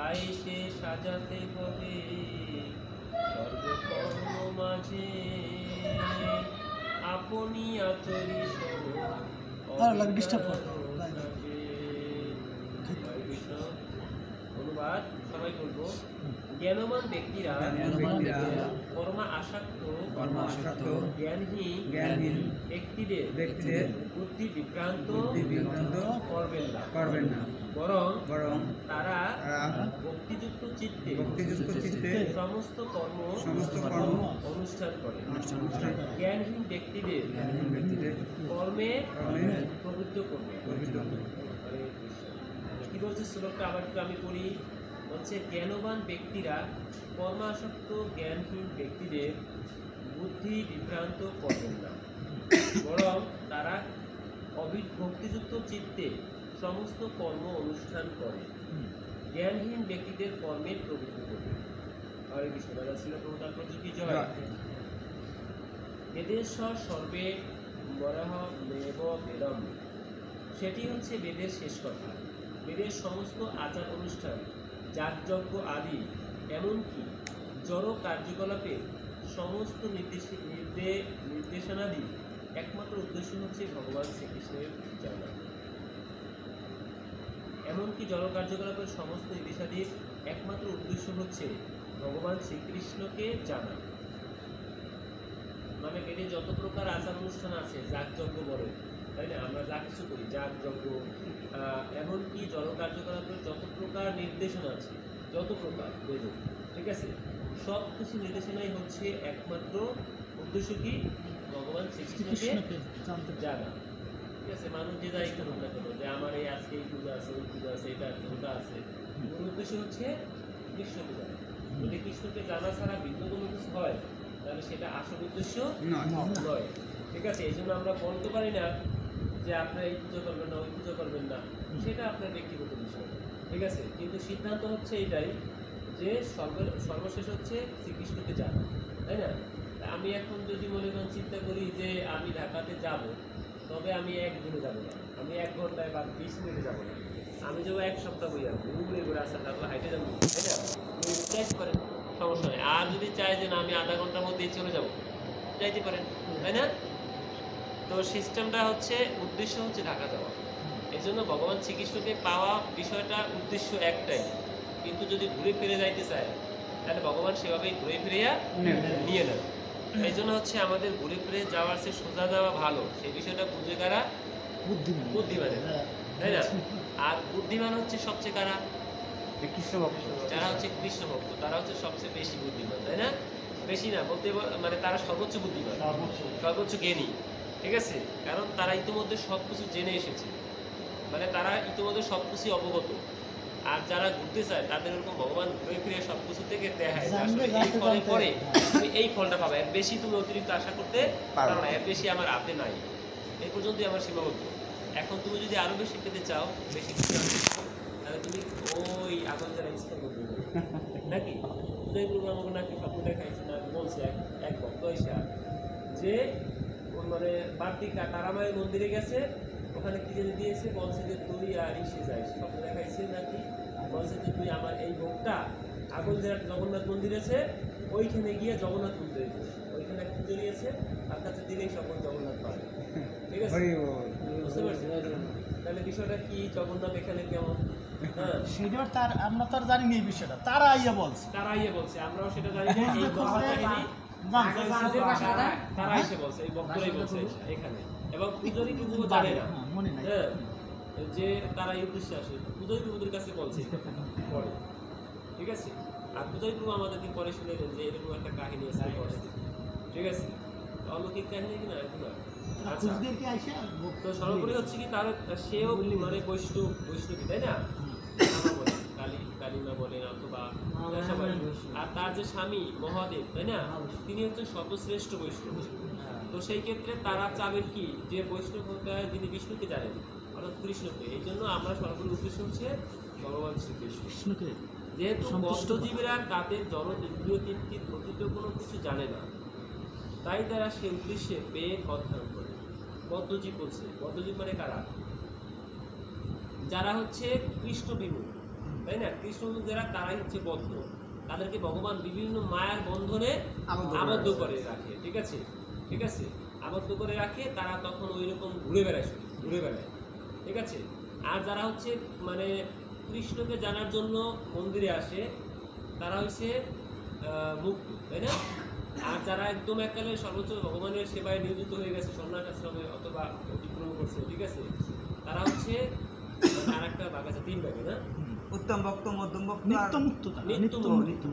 তাই সে সাজাতে হবে সর্বকর্ম মাঝে আপনি আচরি অনুবাদ সবাই বলবো। জ্ঞানবান ব্যক্তিরা কর্মাসক্ত জ্ঞানহীন ব্যক্তিদের বুদ্ধি বিভ্রান্ত করবেন না, বরং তারা ভক্তিযুক্ত চিত্তে সমস্ত কর্ম অনুষ্ঠান করে। জ্ঞানহীন ব্যক্তিদের কর্মে প্রবৃত্ত করবে। কি বলছে শ্লোকটা আবার একটু আমি পড়ি। বলছে জ্ঞানবান ব্যক্তিরা কর্মাসক্ত জ্ঞানহীন ব্যক্তিদের বুদ্ধি বিভ্রান্ত করবেন না, বরং তারা ভক্তিযুক্ত চিত্তে সমস্ত কর্ম অনুষ্ঠান করে। জ্ঞানহীন ব্যক্তিদের কর্মে প্রবৃত্ত করবে। হরে কৃষ্ণ। রাজা ছিল প্রভুতার প্রতি কি জয়। বেদেশ্বর সর্বে বরাহ মেব বেদম, সেটি হচ্ছে বেদের শেষ কথা। বেদের সমস্ত আচার অনুষ্ঠান, যাগযজ্ঞ আদি, এমনকি জড় কার্যকলাপের সমস্ত নির্দেশনাদি একমাত্র উদ্দেশ্য হচ্ছে ভগবান শ্রীকৃষ্ণের জানা। এমনকি জড় কার্যকলাপের সমস্ত নির্দেশাদির একমাত্র উদ্দেশ্য হচ্ছে ভগবান শ্রীকৃষ্ণকে জানা। মানে বেদে যত প্রকার আচার অনুষ্ঠান আছে, যাগযজ্ঞ বলে, তাই না? আমরা যা কিছু করি, যাগযজ্ঞ, এমনকি জড় কার্যকলাপের যত প্রকার নির্দেশনা আছে, যত প্রকার বেদে, ঠিক আছে, সব কিছু নির্দেশনাই হচ্ছে একমাত্র উদ্দেশ্য কি? ভগবান শ্রীকৃষ্ণকে জানা। ঠিক আছে, মানুষ যে যাই করুক না কেন, যে আমার এই আজকে এই পূজা আছে, ওই পূজা আছে, এটা আছে, ওটা আছে, মূল উদ্দেশ্য হচ্ছে কৃষ্ণকে জানা। যদি কৃষ্ণকে জানা ছাড়া ভিন্ন কোনো কিছু হয়, তাহলে সেটা আসল উদ্দেশ্য নয়। ঠিক আছে, এই জন্য আমরা বলতে পারি না যে আপনারা এই পুজো করবেন না, ওই পুজো করবেন না, সেটা আপনার ব্যক্তিগত বিষয়। ঠিক আছে, কিন্তু সিদ্ধান্ত হচ্ছে এটাই যে সর্বশেষ হচ্ছে শ্রীকৃষ্ণকে জানা, তাই না? আমি এখন যদি মনে করেন চিন্তা করি যে আমি ঢাকাতে যাব, তবে আমি একদিনে যাব না, আমি 1 ঘন্টায় বা 20 মিনিটে যাব না, আমি যাবো 1 সপ্তাহ বই আসবো, ঘুরে ঘুরে আসা তারপর হাইটে যাবো, তাই না? চেক করেন, সমস্যা নেই। আর যদি চাই যে না আমি আধা ঘন্টার মধ্যেই চলে যাবো, যাইতে পারেন, তাই না? তো সিস্টেমটা হচ্ছে, উদ্দেশ্য হচ্ছে ঢাকা যাওয়া। এই জন্য ভগবান শ্রীকৃষ্ণকে পাওয়া বিষয়টা উদ্দেশ্য একটাই, কিন্তু যদি ঘুরে ফিরে যাইতে চায় তাহলে ভগবান সেভাবেই ঘুরে ফিরে নিয়ে নেন। এই জন্য হচ্ছে আমাদের ঘুরে ফিরে যাওয়ার চেয়ে সোজা যাওয়া ভালো। সেই বিষয়টা বুঝে কারা? বুদ্ধিমানের, তাই না? আর বুদ্ধিমান হচ্ছে সবচেয়ে কারা? কৃষ্ণ ভক্ত। যারা হচ্ছে কৃষ্ণ ভক্ত তারা হচ্ছে সবচেয়ে বেশি বুদ্ধিমান, তাই না? বেশি না বলতে মানে তারা সর্বোচ্চ বুদ্ধিমান, সর্বোচ্চ জ্ঞানী। ঠিক আছে, কারণ তারা ইতিমধ্যে সবকিছু জেনে এসেছে, মানে তারা ইতিমধ্যে সবকিছু অবগত। আর যারা ঘুরতে চায় তাদের এরকম ভগবান ঘুরে ফিরে সবকিছু থেকে দেখায় এই ফলে পরে তুমি এই ফলটা পাবে, এর বেশি তুমি অতিরিক্ত আশা করতে পারো না, এর বেশি আমার হাতে নাই, এই পর্যন্তই আমার সীমাবদ্ধ। এখন তুমি যদি আরো বেশি পেতে চাও, বেশি কিছু তাহলে তুমি ওই আগুন যারা ইস্তের মধ্যে নাকি আমাকে নাকি স্বপ্ন দেখাইছে না, বলছে এক ভক্ত এসে যে মানে বার্তিকা তারামায়ের মন্দিরে গেছে, ওখানে কি যেন দিয়েছে, বলছে যে তুই আর ইসে যাইস, স্বপ্ন দেখাইছে নাকি, বলছে যে তুই আমার এই ভোগটা আগুন যারা জগন্নাথ মন্দির আছে ওইখানে গিয়ে জগন্নাথ মন্দিরে ওইখানে পুজো নিয়েছে, তার কাছে দিলেই সকল জগন্নাথ পাবে। ঠিক আছে, বুঝতে পারছি? তাহলে বিষয়টা কি, জগন্নাথ এখানে কেমন? হ্যাঁ, সেটা তার আমরা তো আর জানি না এই বিষয়টা, তারা আইয়া বলছে, আমরাও সেটা জানি না। এই কাহিনী তারা এসে বলছে, এই বক্তরাই বলছে এখানে, এবং পূজারী কিন্তু জানে না, হ্যাঁ, যে তারা এই উদ্দেশ্যে আসে, পূজারী প্রভুদের কাছে বলছে পরে। ঠিক আছে, আর পূজারী প্রভু আমাদেরকে পরে শুনে দেন যে এরকম একটা কাহিনী আছে। ঠিক আছে, অলৌকিক কাহিনী কিনা এখন তো সর্বোপরি হচ্ছে কি, তার সেও মানে বৈষ্ণবী, তাই না? কালিমা বলেন অথবা সবাই। আর তার যে স্বামী মহাদেব, তাই না, তিনি হচ্ছেন সর্বশ্রেষ্ঠ বৈষ্ণব। তো সেই ক্ষেত্রে তারা চাবেন কি, যে বৈষ্ণব হতে হয় যিনি বিষ্ণুকে জানেন, অর্থাৎ কৃষ্ণকে। এই জন্য আমরা সর্বোপরি উদ্দেশ্য হচ্ছে ভগবান শ্রীকৃষ্ণকে। যেহেতু বদ্ধজীবীরা তাদের জড় ইন্দ্রিয় তৃপ্তির অতীত কোনো কিছু জানে না, তাই তারা সে উদ্দেশ্যে বেদ অধ্যয়ন করে। বদ্ধজীব বলছে, বদ্ধজীব মানে কারা? যারা হচ্ছে কৃষ্ণ বিমুখ, তাই না? কৃষ্ণমুখ যারা তারাই হচ্ছে বদ্ধ, তাদেরকে ভগবান বিভিন্ন মায়ার বন্ধনে আবদ্ধ করে রাখে। ঠিক আছে, ঠিক আছে, আবদ্ধ করে রাখে, তারা তখন ওই রকম ঘুরে বেড়ায়, শুধু ঘুরে বেড়ায়। ঠিক আছে, আর যারা হচ্ছে মানে কৃষ্ণকে জানার জন্য মন্দিরে আসে তারা হচ্ছে মুক্ত, তাই না? আর যারা একদম এককালে সর্বোচ্চ ভগবানের সেবায় নিয়োজিত হয়ে গেছে, সন্ন্যাস আশ্রমে অথবা অতিক্রম করছে, ঠিক আছে, তারা হচ্ছে আর একটা ভাগ আছে, 3 ভাগে না, উত্তম ভক্ত, মধ্যম ভক্ত, নিত্য মুক্ত,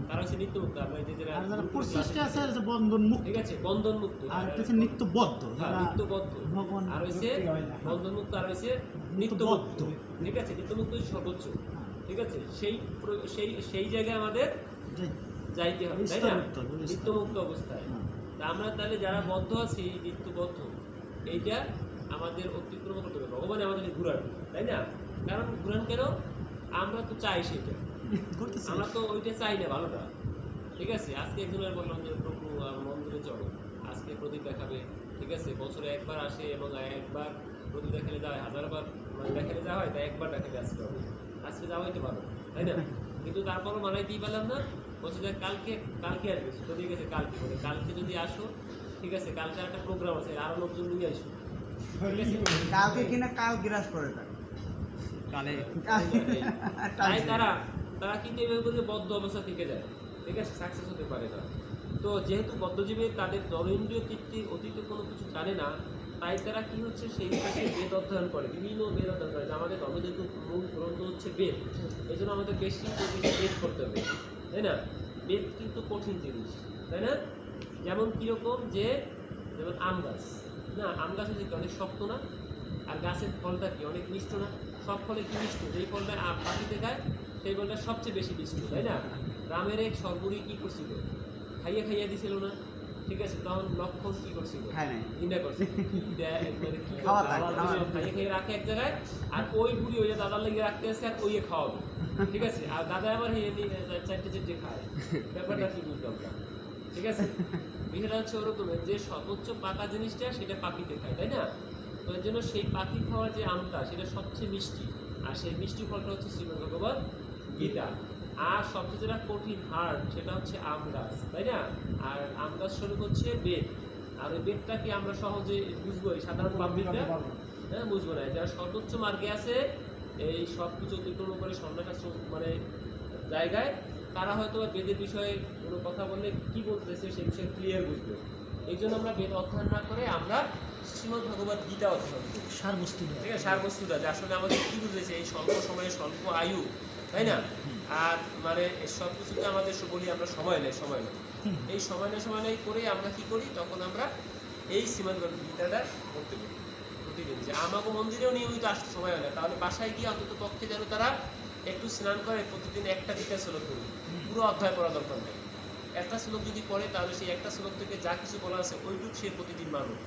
তারা হচ্ছে নিত্য মুক্ত। আমরা যে যারা প্রচেষ্টা আছে আর বন্ধন মুক্ত, ঠিক আছে, বন্ধন মুক্ত, আর হচ্ছে নিত্যবদ্ধ, নিত্যবদ্ধ, ভগবান আর হচ্ছে বন্ধন মুক্ত, আর হচ্ছে নিত্যবদ্ধ। ঠিক আছে, নিত্যমুক্ত সর্বোচ্চ। ঠিক আছে, সেই সেই সেই জায়গায় আমাদের যাইতে হবে, তাই না? নিত্যমুক্ত অবস্থায়। তা আমরা তাহলে যারা বদ্ধ আছি, নিত্যবদ্ধ, এইটা আমাদের অতিক্রম করতে হবে। ভগবান আমাদেরকে ঘুরান, তাই না? কারণ ঘুরান কেন? আমরা তো চাই সেটা, আমরা তো ওইটা চাই না ভালোটা। ঠিক আছে, আজকে একজনের বললাম যে প্রভু মন্দিরে চলো, আজকে প্রদীপ দেখাবে। ঠিক আছে, বছরে একবার আসে এবং একবার প্রদীপ দেখালে যাওয়া হয়, 1000বার মানে দেখালে যাওয়া হয়, তাই একবার দেখালে আসতে হবে। আজকে যাওয়া হইতে পারো, তাই না? কিন্তু তারপরও মানাইতেই পারলাম না। বলছে যে কালকে কালকে আসবে, যদি গেছে কালকে, বলে কালকে যদি আসো, ঠিক আছে, কালকে একটা প্রোগ্রাম আছে, আরো লোকজন নিয়ে আসো। ঠিক আছে, কালকে কিনা কাল বিরাজ করে থাকে। তাই তারা তারা কিন্তু এভাবে করে বদ্ধ অবস্থা থেকে যায়। ঠিক আছে, সাকসেস হতে পারে না। তো যেহেতু বদ্ধজীবী তাদের জড়েন্দ্রীয় তৃপ্তির অতীতে কোনো কিছু জানে না, তাই তারা কি হচ্ছে সেই বিষয়ে বেদ অধ্যয়ন করে, বিভিন্ন বেদ অধ্যয়ন করে। যে আমাদের ধর্মযুদ্ধ মূল গ্রন্থ হচ্ছে বেদ, এই জন্য আমাদের বেশি বেদ করতে হবে, তাই না? বেদ কিন্তু কঠিন জিনিস, তাই না? যেমন কীরকম, যে যেমন আম গাছ, না আম গাছ হচ্ছে অনেক শক্ত না, আর গাছের ফলটা কি অনেক মিষ্ট না? সব ফলে কি মিষ্ট? যেই ফলটা পাখিতে খায় সেই ফলটা সবচেয়ে বেশি মিষ্ট, তাই না? রামের এক সর্বরী কি করছিল? খাইয়ে খাইয়ে দিছিল না? ঠিক আছে, তখন লক্ষণ কি করছিল? নিন্দা করছিল। খাইয়ে খাইয়ে রাখে এক জায়গায়, আর ওই বুড়ি ওই দাদার লেগে রাখতে আসছে, আর ওই খাওয়াবে। ঠিক আছে, আর দাদা আবার চারটে চারটে খায়। ব্যাপারটা কি বুঝলাম না? ঠিক আছে, বিষয়টা হচ্ছে ওরকমের যে সর্বোচ্চ পাকা জিনিসটা সেটা পাখিতে খায়, তাই না? তো এর জন্য সেই পাখি খাওয়ার যে আমটা সেটা সবচেয়ে মিষ্টি, আর সেই মিষ্টি ফলটা হচ্ছে শ্রীমদ্ ভগবত গীতা। আর সবচেয়ে যেটা কঠিন হার্ড সেটা হচ্ছে আম গাছ, তাই না? আর আম গাছ স্বরূপ হচ্ছে বেদ। আর ওই বেদটাকে আমরা সহজে বুঝবো, এই সাধারণ পাবলিকটা হ্যাঁ বুঝবো না। যারা সর্বোচ্চ মার্গে আছে, এই সব কিছু অতিক্রম করে সন্ন্যাস মানে জায়গায়, তারা হয়তো বেদের বিষয়ে কোনো কথা বললে কি বলতেছে সেই বিষয়ে ক্লিয়ার বুঝবে। এই জন্য আমরা বেদ অধ্যয়ন না করে আমরা শ্রীমদ্ ভগবত গীতা অধ্যয়ন করি, সারবস্তুটা। ঠিক আছে, সারবস্তুটা যে আসলে আমাদের কি বুঝেছে এই স্বল্প সময়ে স্বল্প আয়ু, তাই না? আর মানে সব কিছুতে আমাদের বলি আমরা সময় নেই, সময় নেই, এই সময় নেই করে আমরা কি করি, তখন আমরা এই শ্রীমদ্ ভগবত গীতাটা পড়তে পারি প্রতিদিন। যে আমাকে মন্দিরেও নিয়মিত আসতে সময় হয় না, তাহলে বাসায় গিয়ে অন্তত পক্ষে যেন তারা একটু স্নান করে প্রতিদিন একটা গীতা শ্লোক করি, পুরো অধ্যায় পড়া দরকার নেই। একটা শ্লোক যদি পড়ে তাহলে সেই একটা শ্লোক থেকে যা কিছু বলা আছে ওইটুক সে প্রতিদিন মানুষ,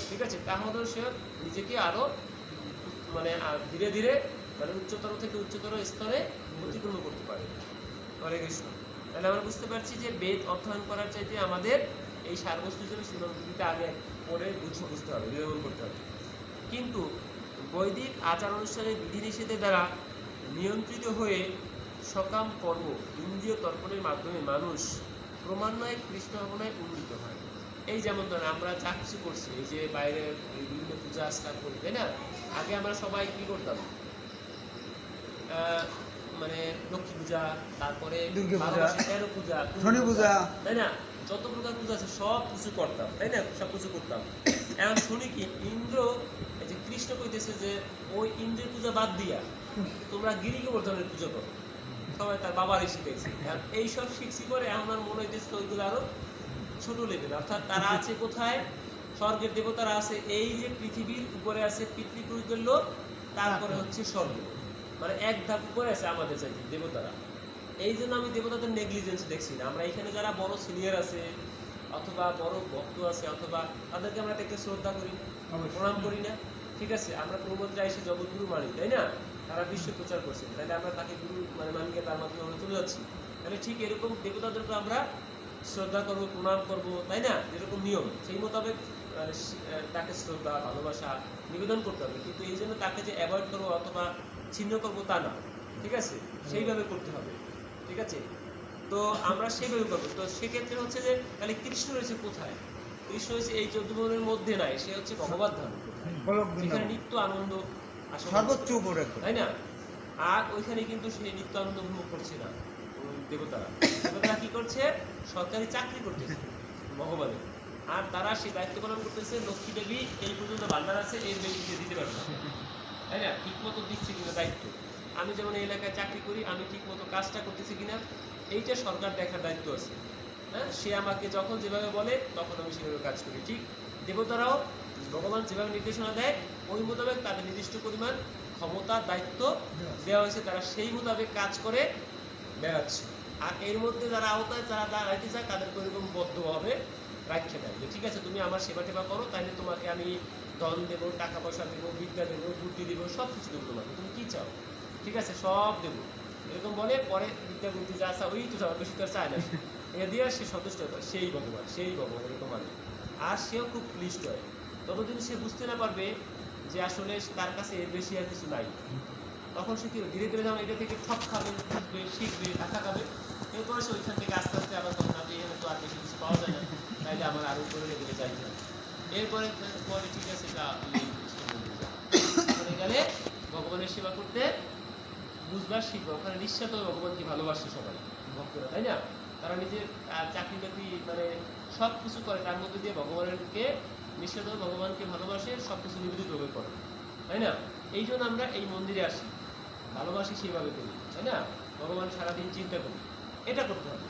ঠিক আছে, তাহলে সে নিজেকে আরো মানে ধীরে ধীরে মানে উচ্চতর থেকে উচ্চতর স্তরে অতিক্রম করতে পারে। হরে কৃষ্ণ। তাহলে আমরা বুঝতে পারছি যে বেদ অধ্যয়ন করার চাইতে আমাদের এই সারবস্তু হিসেবে শ্রীমন্দিরটা আগে পড়ে বুঝতে হবে, বিবেচনা করতে হবে। কিন্তু বৈদিক আচার অনুষ্ঠানের বিধিনিষেধের দ্বারা নিয়ন্ত্রিত হয়ে সকাম কর্ম ইন্দ্রিয় তর্পণের মাধ্যমে মানুষ ক্রমান্বয়ে কৃষ্ণ ভাবনায় উন্নীত হয়। এই যেমন ধরেন আমরা যা কিছু করছি, এই যে বাইরে বিভিন্ন পূজা আস্থান করি, তাই না? আগে আমরা সবাই কি করতাম, মানে লক্ষ্মী পূজা, তারপরে তেরো পূজা, শনি পূজা, তাই না? যত প্রকার পূজা আছে সব কিছু করতাম, তাই না? সব কিছু করতাম। এখন শুনি কি ইন্দ্র, এই যে কৃষ্ণ কইতেছে যে ওই ইন্দ্রের পূজা বাদ দিয়া তোমরা গিরি গোবর্ধনের পুজো করো। সবাই তার বাবারই শিখেছে, এইসব শিখছি করে এখন আর মনে হইতেছে ওইগুলো আরো ছোট লেভেল। অর্থাৎ তারা আছে কোথায়? স্বর্গের দেবতারা আছে এই যে পৃথিবীর উপরে আছে পিতৃপুরুষদের লোক, তারপরে হচ্ছে স্বর্গ, মানে এক ধাপ উপরে আছে আমাদের চাইতে দেবতারা। এই জন্য আমি দেবতাদের নেগলিজেন্স দেখছি না। আমরা এখানে যারা বড় সিনিয়র আছে অথবা বড় ভক্ত আছে অথবা তাদেরকে আমরা দেখতে শ্রদ্ধা করি, প্রণাম করি না, ঠিক আছে? আমরা প্রবন্ধরা এসে জগৎগুরু মানি, তাই না? তারা বিশ্ব প্রচার করছে, তাহলে আমরা তাকে গুরু মানে মানিয়ে তার মাধ্যমে আমরা চলে যাচ্ছি। তাহলে ঠিক এরকম দেবতাদেরকে আমরা শ্রদ্ধা করবো, প্রণাম করবো, তাই না? যেরকম নিয়ম সেই মোতাবেক তাকে শ্রদ্ধা ভালোবাসা নিবেদন করতে হবে। কিন্তু এই জন্য তাকে যে অ্যাভয়েড করবো অথবা ছিন্ন করবো তা না। ঠিক আছে, সেইভাবে করতে হবে, ঠিক আছে। তো আমরা সেইভাবে করবো। তো সেক্ষেত্রে হচ্ছে যে তাহলে কৃষ্ণ রয়েছে কোথায়? কৃষ্ণ হচ্ছে এই 14 ভুবনের মধ্যে নাই, সে হচ্ছে ভগবত ধাম, গোলক যেখানে বৃন্দাবন নিত্য আনন্দ আসলে সর্বোচ্চ উপরে একদম। তাই না? আর ওইখানে কিন্তু সে নিত্য আনন্দ উপভোগ করছে না ওই দেবতারা। দেবতারা কি করছে? সরকারি চাকরি করতেছে ভগবানের। আর তারা সেই দায়িত্ব পালন করতেছে, লক্ষ্মী দেবী এই পর্যন্ত ভান্ডার আছে, এই বেশি দিতে পারবে না, তাই না? ঠিক মতো দিচ্ছে কিনা দায়িত্ব, আমি যেমন এই এলাকায় চাকরি করি, আমি ঠিক মতো কাজটা করতেছি কিনা, এইটা সরকার দেখার দায়িত্ব আছে। হ্যাঁ, সে আমাকে যখন যেভাবে বলে তখন আমি সেভাবে কাজ করি। ঠিক দেবতারাও ভগবান যেভাবে নির্দেশনা দেয় ওই মোতাবেক তাদের নির্দিষ্ট পরিমাণ ক্ষমতা দায়িত্ব দেওয়া হয়েছে, তারা সেই মোতাবেক কাজ করে বেড়াচ্ছে। আর এর মধ্যে যারা আওতায় যারা দাঁড়াইতে চায় তাদেরকে ওইরকম বদ্ধভাবে রাখতে দেয় যে ঠিক আছে তুমি আমার সেবা টেবা করো, তাইলে তোমাকে আমি ধন দেবো, টাকা পয়সা দেবো, বিদ্যা দেবো, বুদ্ধি দেবো, সব কিছু দেবো তোমাকে, তুমি কী চাও ঠিক আছে সব দেবো, এরকম বলে। পরে বিদ্যা বুদ্ধি যা চাও ওই তো চাও, বেশি তো আর চায় না। এ দিয়ে সে সন্তুষ্ট হয়, সেই ভগবান এরকম মানে। আর সেও খুব ক্লিষ্ট হয় ততদিন সে বুঝতে না পারবে যে আসলে তার কাছে এর বেশি আর কিছু নাই। তখন সে কি ধীরে ধীরে যখন এটা থেকে ঠক খাবে, বুঝবে, শিখবে, টাকা খাবে, এরপরে সে ওইখান থেকে আস্তে আস্তে আবার তখন আপনি এখানে তো আর বেশি কিছু পাওয়া যায় না, তাইলে আমার আরো উপরে লেভেলে যাই না। এরপরে পরে ঠিক আছে ওখানে গেলে ভগবানের সেবা করতে বুঝবার শিখবে, ওখানে নিঃস্বার্থ ভগবানকে ভালোবাসে সবাই ভক্তরা, তাই না? তারা নিজের চাকরি বাকরি মানে সব কিছু করে, তার মধ্যে দিয়ে ভগবানকে নিঃস্বার্থ ভগবানকে ভালোবাসে, সব কিছু নিবেদিতভাবে করে, তাই না? এই জন্য আমরা এই মন্দিরে আসি, ভালোবাসি সেভাবে করি, তাই না? ভগবান সারাদিন চিন্তা করি, এটা করতে হবে।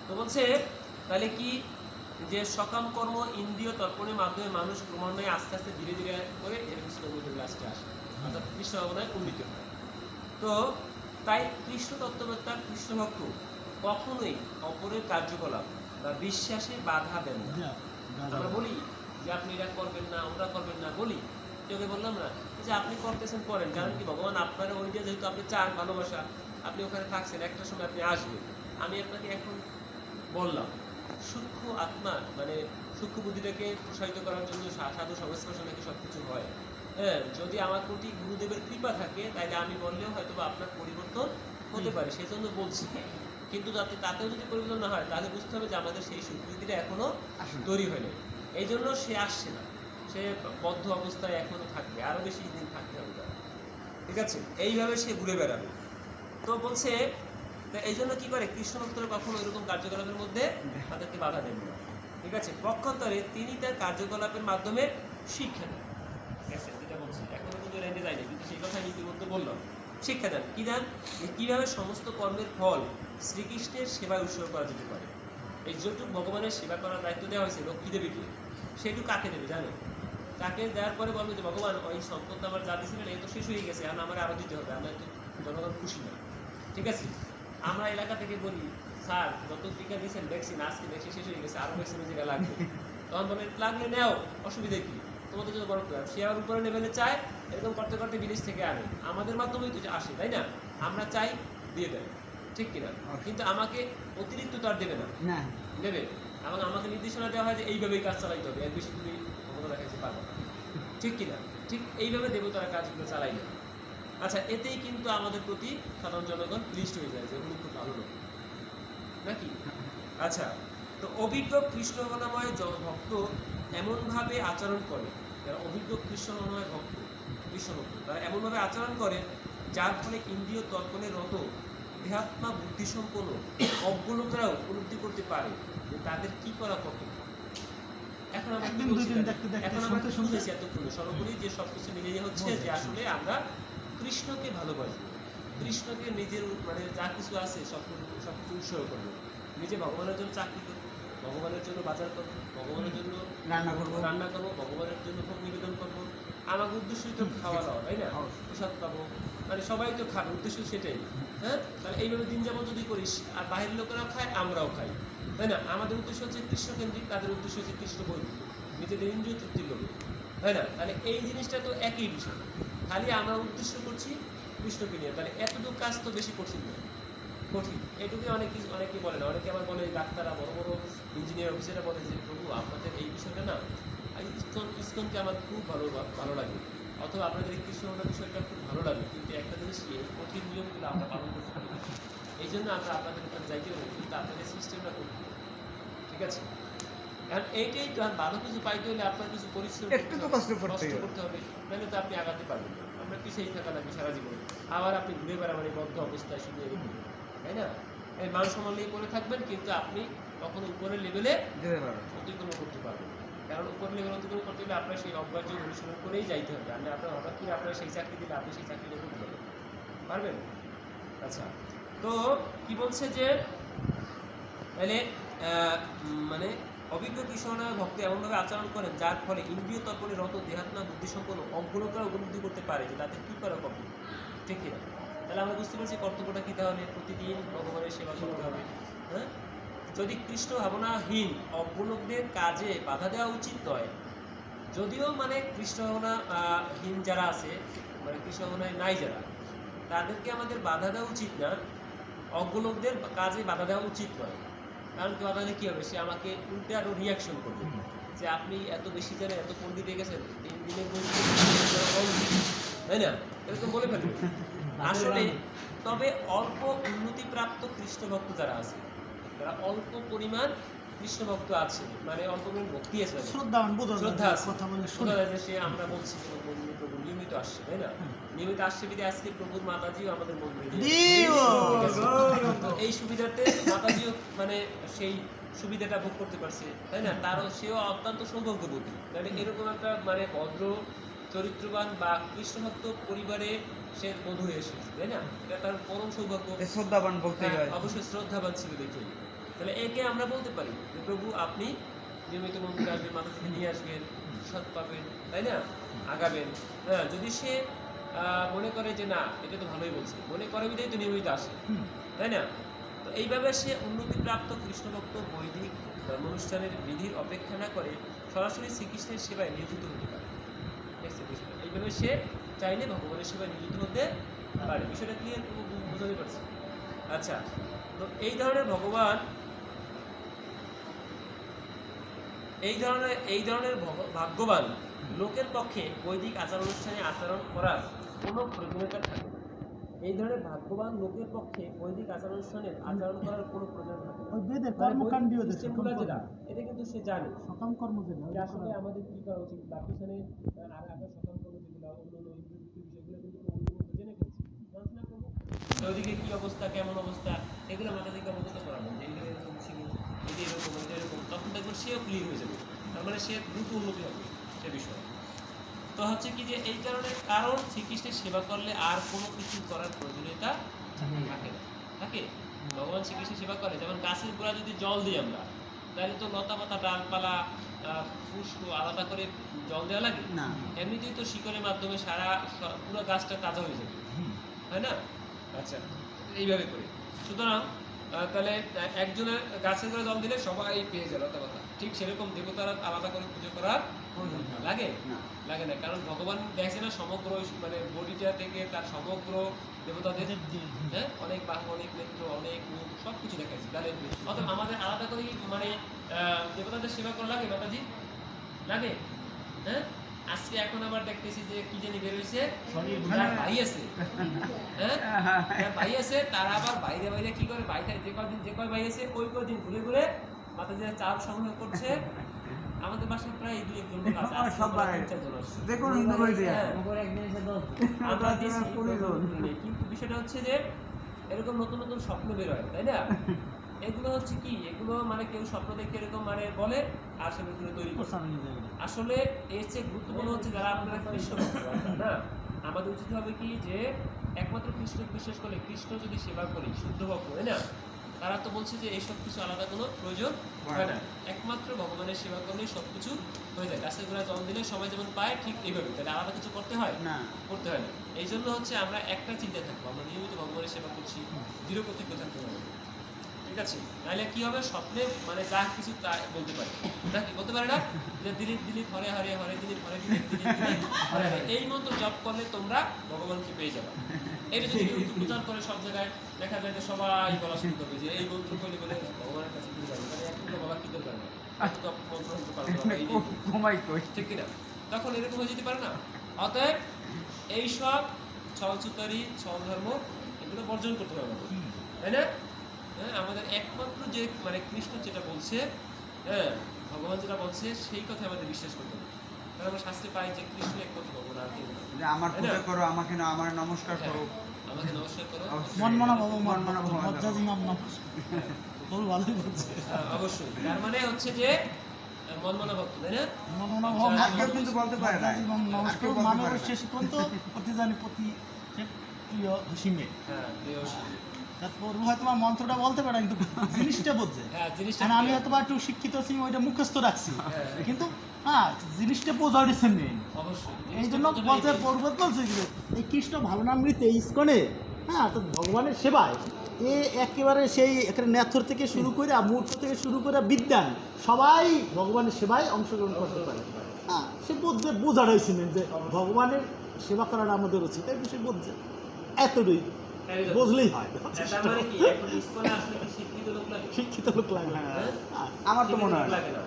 তো বলছে তাহলে কি যে সকাম কর্ম ইন্দ্রিয় তর্পণের মাধ্যমে মানুষ ক্রমান্বয়ে আস্তে আস্তে ধীরে ধীরে করে এর লাস্টে আসে, অর্থাৎ কৃষ্ণ ভাবনায় উন্নীত হয়। তো তাই কৃষ্ণ তত্ত্ববেত্তা কৃষ্ণ ভক্ত কখনোই অপরের কার্যকলাপ বা বিশ্বাসে বাধা দেন না। আমরা বলি যে আপনি এটা করবেন না, ওটা করবেন না, বলি তোকে বললাম না যে আপনি করতেছেন করেন, কারণ কি ভগবান আপনার ওইটা যেহেতু আপনি চান ভালোবাসা, আপনি ওখানে থাকছেন, একটা সময় আপনি আসবেন। আমি আপনাকে এখন বললাম সূক্ষ্ম আত্মা মানে সূক্ষ্ম বুদ্ধিটাকে প্রসারিত করার জন্য সাধু সংস্পর্শ নাকি সব কিছু হয়। হ্যাঁ, যদি আমার প্রতি গুরুদেবের কৃপা থাকে তাহলে আমি বললেও হয়তো বা আপনার পরিবর্তন হতে পারে, সেজন্য বলছি। কিন্তু যাতে তাতেও যদি পরিবর্তন না হয় তাহলে বুঝতে হবে যে আমাদের সেই স্বীকৃতিটা এখনো তৈরি হয়নি, এই জন্য সে আসছে না, সে বদ্ধ অবস্থায় এখনো থাকবে, আরো বেশি দিন থাকতে হবে তার, ঠিক আছে? এইভাবে সে ঘুরে বেড়াবে। তো বলছে এই জন্য কি করে কৃষ্ণ ভক্তরা কখনো এরকম কার্যকলাপের মধ্যে তাদেরকে বাধা দেন না, ঠিক আছে? পক্ষান্তরে তিনি তার কার্যকলাপের মাধ্যমে শিক্ষা দেন, ঠিক আছে? যেটা বলছি এখনো কিন্তু রেঞ্জে যায়নি, কিন্তু সেই কথা আমি ইতিমধ্যে বললাম। শিক্ষা দেন কি দেন? যে কীভাবে সমস্ত কর্মের ফল শ্রীকৃষ্ণের সেবায় উৎসর্গ করা যেতে পারে। এই যেটুকু ভগবানের সেবা করার দায়িত্ব দেওয়া হয়েছে লক্ষ্মী দেবীকে, সেটুকু কাকে দেবে জানো? তাকে দেওয়ার পরে বলবে যে ভগবান ওই সম্পদ আমার যা দিয়েছিলেন এই তো শেষ হয়ে গেছে, এখন আমার আরও দিতে হবে, আমরা তো জনগণ খুশি না, ঠিক আছে? আমরা এলাকা থেকে বলি স্যার যত টিকা দিয়েছেন ভ্যাকসিন আজকে ভ্যাকসিন শেষ হয়ে গেছে, আরও ভ্যাকসিনের জায়গায় লাগবে। তখন বলে লাগলে নেও, অসুবিধা কি, তোমাদের জন্য বড় প্রয়াস। সে আবার উপরে লেভেলে চায়, এরকম করতে করতে বিদেশ থেকে আনে, আমাদের মাধ্যমেই তো আসে, তাই না? আমরা চাই দিয়ে দেয়, ঠিক কিনা? কিন্তু আমাকে অতিরিক্ত তো আর দেবে না, না দেবে, এবং আমাকে নির্দেশনা দেওয়া হয় যে এইভাবেই কাজ চালাইতে হবে, এর বেশি তুমি ক্ষমতা দেখাইতে পারবে না, ঠিক কিনা? ঠিক এইভাবে দেবতারা কাজগুলো চালাই না। আচ্ছা, এতেই কিন্তু আমাদের প্রতি সাধারণ জনগণ লিস্ট হয়ে যায় যে উনি খুব ভালো লোক নাকি। আচ্ছা, তো অভিজ্ঞ কৃষ্ণগণময় ভক্ত এমনভাবে আচরণ করে, যারা অভিজ্ঞ কৃষ্ণগণময় ভক্ত কৃষ্ণ ভক্ত তারা এমনভাবে আচরণ করে যার ফলে ইন্দ্রিয় তর্পণের রত দেহাত্মা বুদ্ধিসম্পন্ন অজ্ঞ লোকেরাও উপলব্ধি করতে পারে যে তাদের কি করা কর্তব্য। এখন আমরা কি বলছি? এখন আমরা কি বুঝেছি এতক্ষণ? সর্বোপরি যে সবকিছু মিলিয়ে হচ্ছে যে আসলে আমরা কৃষ্ণকে ভালোবাসবো, কৃষ্ণকে নিজের মানে যা কিছু আছে সব কিছু উৎসর্গ করবো, নিজে ভগবানের জন্য চাকরি করবো, ভগবানের জন্য বাজার করবো, ভগবানের জন্য রান্না করবো, ভগবানের জন্য ভোগ নিবেদন করবো। আমার উদ্দেশ্যই তো খাওয়া দাওয়া, তাই না? প্রসাদ পাবো, মানে সবাই তো খাবে, উদ্দেশ্য সেটাই। হ্যাঁ, তাহলে এইভাবে দিন যাপন যদি করিস, আর বাহিরের লোকেরাও খায় আমরাও খাই, তাই না? আমাদের উদ্দেশ্য হচ্ছে কৃষ্ণকেন্দ্রিক, তাদের উদ্দেশ্য হচ্ছে কৃষ্ণ বৈদিক, নিজেদের ইন্দ্রিয় তৃপ্তির লোক, তাই না? তাহলে এই জিনিসটা তো একই বিষয়, খালি আমরা উদ্দেশ্য করছি কৃষ্ণকে নিয়ে, তাহলে এতটুকু কাজ তো বেশি কঠিন নয়, কঠিন এটুকুই অনেকে বলে না। অনেকে আবার বলে, ডাক্তাররা বড় বড় ইঞ্জিনিয়ার অফিসাররা বলে যে প্রভু আপনাদের এই বিষয়টা না ইসকনকে আমার খুব ভালো লাগে, অথবা আপনাদের এই কৃষ্ণ বিষয়টা খুব ভালো লাগে, কিন্তু একটা জিনিস কি, এই কঠিন নিয়মগুলো আমরা পালন করতে পারি না। এই জন্য আমরা আপনাদের ওখানে যাইতে পারি, কিন্তু আপনাদের সিস্টেমটা করতে হবে। ঠিক আছে, কারণ এইটাই তো, আর ভালো কিছু পাইতে হলে আপনার কিছু পরিশ্রম একটু তো কষ্ট করতেই হবে। করতে হবে, নাহলে তো আপনি আগাতে পারবেন না। আমরা পিছিয়ে থাকা লাগবে সারা জীবন, আবার আপনি ঘুরে বেড়াবেন বদ্ধ অবস্থায় শুধু এরকম, তাই না? এই মান সম্মান নিয়ে করে থাকবেন, কিন্তু আপনি কখনো উপরের লেভেলে যেতে পারো। অতিক্রম করতে পারবেন না। কারণ উপরের লেভেল অতিক্রম করতে হলে আপনার সেই অভ্যাস অনুসরণ করেই যাইতে হবে। আমি আপনার হঠাৎ করে আপনার সেই চাকরি দিলে আপনি সেই চাকরিটা করতে পারবেন। আচ্ছা, তো কি বলছে যে তাহলে মানে অভিজ্ঞ কৃষ্ণনায় ভক্ত এমনভাবে আচরণ করেন যার ফলে ইন্দ্রিয় তর্পণে রত দেহাত্মা বুদ্ধিসম্পন্ন অজ্ঞতা উপলব্ধি করতে পারে যে তাদের কী করা কর্তব্য, ঠিক কিনা? তাহলে আমরা বুঝতে পারছি কর্তব্যটা কী, তাহলে প্রতিদিন ভগবানের সেবা করতে হবে। হ্যাঁ, যদি কৃষ্ণ ভাবনাহীন অজ্ঞলোকদের কাজে বাধা দেওয়া উচিত নয়, যদিও মানে কৃষ্ণ ভাবনাহীন যারা আছে, মানে কৃষ্ণ ভাবনায় নাই যারা, তাদেরকে আমাদের বাধা দেওয়া উচিত না, অজ্ঞলোকদের কাজে বাধা দেওয়া উচিত নয়। কারণ কি, বাধা দিলে কী হবে, সে আমাকে উল্টে আরও রিয়াকশন করবে যে আপনি এত বেশি জানেন, এত পণ্ডিত হয়ে গেছেন, 3 দিনের বই তাই না, এরকম বলে ফেলবে। আসলে তবে অল্প উন্নতিপ্রাপ্ত কৃষ্ণ ভক্ত যারা আছে, যারা অল্প পরিমাণ কৃষ্ণ ভক্ত আছে, মানে অল্প পরিমাণ ভক্তি আছে, শ্রদ্ধাবান শ্রদ্ধা আছে, কথা বলে শোনা যায় যে সে, আমরা বলছি যে প্রভু নিয়মিত আসছে, তাই না? নিয়মিত আসছে বিধে আজকে প্রভুর মাতাজিও আমাদের মন্দিরে তো এই সুবিধাতে মাতাজিও মানে সেই সুবিধাটা ভোগ করতে পারছে, তাই না? তারও সেও অত্যন্ত সৌভাগ্যবতী, মানে এরকম একটা মানে ভদ্র চরিত্রবান বা কৃষ্ণভক্ত পরিবারে সে বধূ হয়ে এসেছে, তাই না? এটা তার পরম সৌভাগ্য। এ শ্রদ্ধাবান বলতে হ্যাঁ, হয়। অবশ্যই শ্রদ্ধাবান ছিল দেখে। তাহলে একে আমরা বলতে পারি যে প্রভু আপনি নিয়মিত মন্দিরে আসবেন, মাথা থেকে নিয়ে আসবেন, সৎ পাবেন, তাই না? আগাবেন। হ্যাঁ, যদি সে মনে করে যে না এটা তো ভালোই বলছে, মনে করে বিধায় তো নিয়মিত আসে, তাই না? তো এইভাবে সে উন্নতিপ্রাপ্ত কৃষ্ণভক্ত বৈদিক ধর্মানুষ্ঠানের বিধির অপেক্ষা না করে সরাসরি শ্রীকৃষ্ণের সেবায় নিয়োজিত হতে পারে। ঠিক আছে, বিষয়টা এইভাবে সে চাইলে ভগবানের সেবায় নিয়োজিত হতে পারে। বিষয়টা ক্লিয়ার বোঝাতে পারছি? আচ্ছা, তো এই ধরনের ভগবান এই ধরনের ভাগ্যবান লোকের পক্ষে বৈদিক আচার অনুষ্ঠানে আচরণ করার কোনো প্রয়োজনীয়তা থাকে না। এই ধরনের ভাগ্যবান লোকের পক্ষে বৈদিক আচার অনুষ্ঠানের আচরণ করার কোনো প্রয়োজন থাকে না। ওই বেদের মানে কর্মকাণ্ডীয় বৈদিক দেশে সিস্টেমগুলো যেটা, এটা কিন্তু সে জানে সকাম কর্ম যেটা যে আসলে আমাদের কি করা উচিত, বা পিছনে আগে সকাল কর্ম যেগুলো অন্য ইন্দ্রযুক্ত বিষয়গুলো কিন্তু জেনে ফেলছি, জানছি না প্রভু ওইদিকে কি অবস্থা, কেমন অবস্থা, এগুলো মাতাদিকে অবগত করাবেন যে এগুলো এরকম ছিল, এটা এরকম, এটা এরকম, তখন দেখবেন সেও ক্লিয়ার হয়ে যাবে। তার মানে সে দ্রুত উন্নতি হবে সে বিষয়ে। তো হচ্ছে কি যে এই কারণে, কারণ শ্রীকৃষ্ণের সেবা করলে আর কোনো কিছু করার প্রয়োজনীয়তা থাকে না। থাকে, ভগবান শ্রীকৃষ্ণের সেবা করে, যেমন গাছের গোড়া যদি জল দিই আমরা, তাহলে তো লতা পাতা ডালপালা পুষ্প আলাদা করে জল দেওয়া লাগে না। এমনিতেই তো শিকড়ের মাধ্যমে পুরো গাছটা তাজা হয়ে যাবে, তাই না? আচ্ছা, এইভাবে করে সুতরাং তাহলে একজনের গাছের গোড়া জল দিলে সবাই পেয়ে যায় লতা পাতা, ঠিক সেরকম দেবতারা আলাদা করে পুজো করার লাগে না। লাগে না, কারণ ভগবান দেখছে না সমগ্র মানে বডিটা থেকে তার সমগ্র দেবতাদের, হ্যাঁ, অনেক বাহু, অনেক নেত্র, অনেক মুখ, সব কিছু দেখাচ্ছে। তাহলে অতএব আমাদের আলাদা করে মানে দেবতাদের সেবা করা লাগে মাতাজি, লাগে? হ্যাঁ, আজকে এখন আবার দেখতেছি যে কি জানি বের হয়েছে, যার ভাই আছে, হ্যাঁ, যার ভাই আছে তারা আবার বাইরে বাইরে কি করে, বাইরে যে কয় ভাই আছে ওই কয়দিন ঘুরে ঘুরে মাতাজিরা চাল সংগ্রহ করছে। আমাদের বাসায় প্রায় 2-1 জন আছে, আজকে সব প্রায় বাইরে। 3-4 জন আসছে। দেখুন হিন্দু বই দিয়ে। হ্যাঁ, আমরা দিছি, পরিজন। কিন্তু বিষয়টা হচ্ছে যে এরকম নতুন নতুন স্বপ্ন বের হয়, তাই না? এগুলো হচ্ছে কি, এগুলো মানে কেউ স্বপ্ন দেখে এরকম মানে বলে আর সেগুলো তৈরি করে। আসলে এর চেয়ে গুরুত্বপূর্ণ হচ্ছে যারা আপনারা কৃষ্ণ ভক্ত, না, আমাদের উচিত হবে কি যে একমাত্র কৃষ্ণ বিশ্বাস করলে, কৃষ্ণ যদি সেবা করি শুদ্ধ ভক্ত, তাই না, তারা তো বলছে যে এইসব কিছু আলাদা কোনো প্রয়োজন হয় না, একমাত্র ভগবানের সেবা করলেই সব কিছু হয়ে যায়। গাছের গোড়া জল দিলে সবাই যেমন পায়, ঠিক এইভাবে, তাহলে আলাদা কিছু করতে হয় না। করতে হয় না। এই জন্য হচ্ছে আমরা একটা চিন্তা থাকবো, আমরা নিয়মিত ভগবানের সেবা করছি, দৃঢ় প্রতিজ্ঞ থাকতে হবে, ঠিক আছে? নাহলে কি হবে, স্বপ্নে মানে যা কিছু তা বলতে পারে, নাকি বলতে পারে না যে দিলীপ দিলীপ হরে হরে, হরে দিলীপ হরে দিলীপ, দিলীপ দিলীপ হরে হরে, এই মন্ত্র জপ করলে তোমরা ভগবানকে পেয়ে যাবে। এটা যদি কেউ প্রচার করে সব জায়গায়, দেখা যায় যে সবাই বলা শুরু করবে যে এই মন্ত্র করলে বলে ভগবানের কাছে ফিরে যাবে, মানে একটু বলা কি দরকার নেই, মন্ত্র হতে পারবে না, এই ঘুমাই কই। ঠিক কিনা? তখন এরকম হয়ে যেতে পারে না অতএব এইসব ছলচুতারি ছল ধর্ম এগুলো বর্জন করতে হবে আমাদের, তাই না? হ্যাঁ, আমাদের একমাত্র যে মানে কৃষ্ণ যেটা বলছে, হ্যাঁ, ভগবান যেটা বলছে সেই কথা আমাদের বিশ্বাস করতে হবে। কারণ আমরা শাস্ত্রে পাই যে কৃষ্ণ একমাত্র ভগবান, আর কেউ না। যে আমার তাই না? পূজা করো, আমাকে না, আমার নমস্কার হ্যাঁ, করো। আমাকে নমস্কার করো। অবশ্যই। মন মনা বাবা মন মনা বাবা। মজ্জাজি নাম খুব ভালোই বলছে। অবশ্যই, তার মানে হচ্ছে যে মনমনা ভক্ত, তাই না? মন মনা আচ্ছা, বাবা আর কেউ কিন্তু বলতে পারে না। মজ্জাজি নাম আর নমস্কার কেউ বলতে মানে পারে ওর না। শেষ পর্যন্ত প্রতি জানি প্রতি সে প্রিয় হিসিমে হ্যাঁ, প্রিয়সী। তারপর হয়তো বা মন্ত্রটা বলতে পারে কিন্তু জিনিসটা বোঝে। হ্যাঁ, জিনিসটা কারণ আমি কি? হয়তো বা একটু শিক্ষিত আছি ওইটা মুখস্থ রাখছি হ্যাঁ। কিন্তু হ্যাঁ জিনিসটা বোঝার ইচ্ছে নেই। অবশ্যই। এই জন্য জিনিসটা বলছে বোঝাটাই পর্বত বলছে যে এই কৃষ্ণ ভাবনামৃত এই ইস্কনে হ্যাঁ অর্থাৎ ভগবানের সেবায় এ একেবারে সেই এখানে ন্যাথর থেকে শুরু করে মূর্ত থেকে শুরু করে বিদ্যান সবাই ভগবানের সেবায় অংশগ্রহণ করতে পারে। হ্যাঁ সে বোঝাটাই ছিলেন যে ভগবানের সেবা করাটা আমাদের উচিত এই বিষয়ে বলছে এতটুই একদম। বুঝলেই হয় তার মানে কি এখন ইসকনে আসলে কি শিক্ষিত লোক লাগে? শিক্ষিত লোক লাগে না। হ্যাঁ? হ্যাঁ, আমার তো মনে হয় শিক্ষিত না। লাগে না।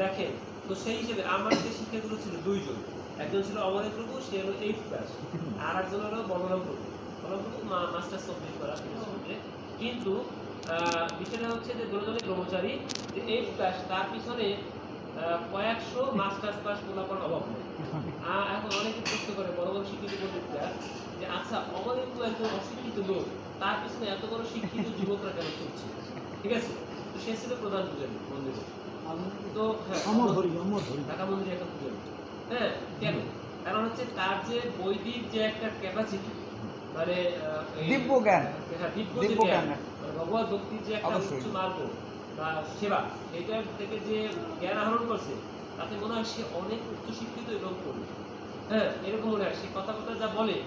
দেখেন, তো সেই হিসেবে আমার যে শিক্ষাগুলো ছিল দুইজন, একজন ছিল অমরেশ প্রভু, সে হলো 8th ক্লাস, আর একজন হলো বলরাম প্রভু। বলরাম প্রভু মাস্টার্স কমপ্লিট করা ফিলোসফিতে, কিন্তু বিষয়টা হচ্ছে যে দুজনে ব্রহ্মচারী, যে 8th ক্লাস তার পিছনে কয়েকশো মাস্টার্স পাস পোলাপান অভাব নেই। এখন অনেকে প্রশ্ন করে বড় বড় শিক্ষিত পণ্ডিতরা যে আচ্ছা অমরেশ প্রভু একজন অশিক্ষিত লোক, তার পিছনে এত বড় শিক্ষিত যুবকরা কেন চলছে? ঠিক আছে, তো সে ছিল প্রধান পূজারী মন্দিরে। তো হ্যাঁ, অমর হরি ঢাকা মন্দিরে একটা পূজারী। হ্যাঁ, কেন? কারণ হচ্ছে তার যে বৈদিক যে একটা ক্যাপাসিটি, মানে দিব্য জ্ঞান। হ্যাঁ, দিব্য দিব্য যে জ্ঞান, জ্ঞান। মানে ভগবত ভক্তির যে একটা অবশ্যই। উচ্চ মার্গ বা সেবা, এইটার থেকে যে জ্ঞান আহরণ করছে, তাতে মনে হয় সে অনেক উচ্চ শিক্ষিত এবং পণ্ডিত। হ্যাঁ, এরকম মনে হয়, সে কথা যা বলে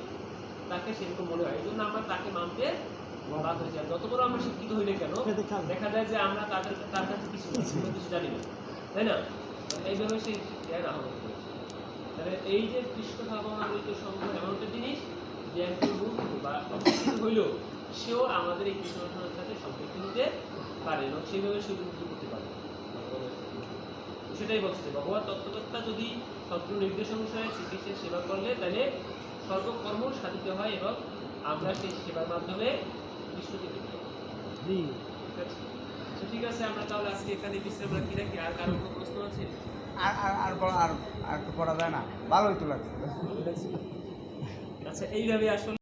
তাকে সেরকম মনে হয়। এই জন্য আমরা তাকে মানতে বাধ্য হয়েছি। আর যত বড় আমরা শিক্ষিত হইলে কেন, দেখা যায় যে আমরা তার কাছে কিছু না, কোনো কিছু জানি না, তাই না? এইভাবে সে জ্ঞান আহরণ করেছে। তাহলে এই যে কৃষ্ণ ভাবনামৃত সংঘ এমন একটা জিনিস যে একজন মূর্খ বা অশিক্ষিত হইলেও সেও আমাদের এই কৃষ্ণ ভাবনার সাথে সম্পৃক্ত হতে পারে এবং সেইভাবে সে উপলব্ধি করতে পারে। সেটাই বলছে যে ভগবান তত্ত্বকর্তা যদি সত্য নির্দেশ অনুসারে শ্রীকৃষ্ণের সেবা করলে তাহলে সর্বকর্ম সাধিত হয় এবং আমরা সেই সেবার মাধ্যমে কৃষ্ণকে দেখতে পাবো। ঠিক আছে? তো ঠিক আছে, আমরা তাহলে আজকে এখানে বিশ্রাম রাখি নাকি? আর কারো কোনো প্রশ্ন আছে? আর একটু করা যায় না, ভালোই তো লাগছে। আচ্ছা, এইভাবে আসলে